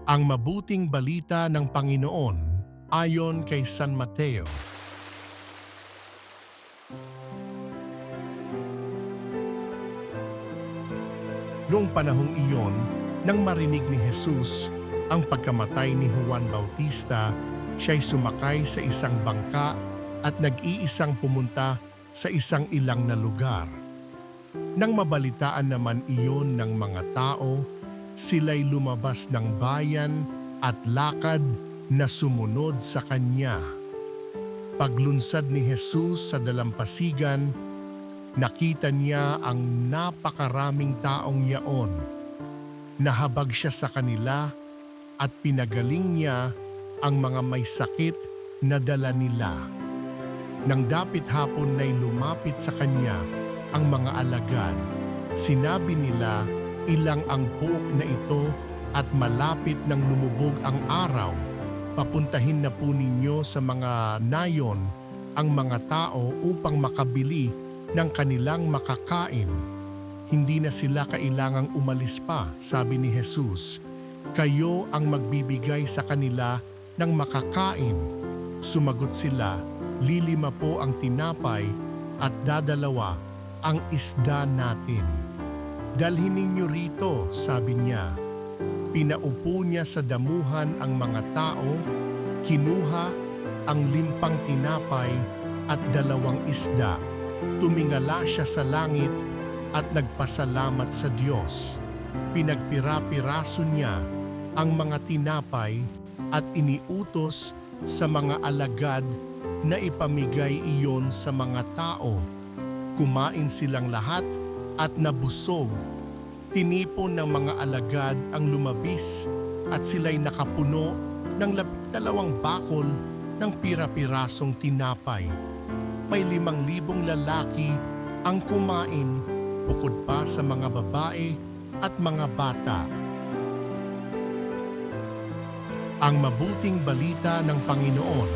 Ang mabuting balita ng Panginoon ayon kay San Mateo. Noong panahong iyon, nang marinig ni Jesus ang pagkamatay ni Juan Bautista, siya'y sumakay sa isang bangka at nag-iisang pumunta sa isang ilang na lugar. Nang mabalitaan naman iyon ng mga tao, sila'y lumabas ng bayan at lakad na sumunod sa kanya. Paglunsad ni Jesus sa dalampasigan, nakita niya ang napakaraming taong yaon. Nahabag siya sa kanila at pinagaling niya ang mga may sakit na dala nila. Nang dapit hapon na'y lumapit sa kanya ang mga alagad. Sinabi nila, "Ilang ang buok na ito at malapit nang lumubog ang araw. Papuntahin na po ninyo sa mga nayon ang mga tao upang makabili ng kanilang makakain." Hindi na sila kailangang umalis pa, sabi ni Jesus. "Kayo ang magbibigay sa kanila ng makakain." Sumagot sila, "5 po ang tinapay at 2 ang isda natin." "Dalhin ninyo rito," sabi niya. Pinaupo niya sa damuhan ang mga tao, kinuha ang 5 tinapay at 2 isda. Tumingala siya sa langit at nagpasalamat sa Diyos. Pinagpira-piraso niya ang mga tinapay at iniutos sa mga alagad na ipamigay iyon sa mga tao. Kumain silang lahat at nabusog. Tinipon ng mga alagad ang lumabis at sila'y nakapuno ng 12 bakol ng pira-pirasong tinapay. May 5,000 lalaki ang kumain bukod pa sa mga babae at mga bata. Ang mabuting balita ng Panginoon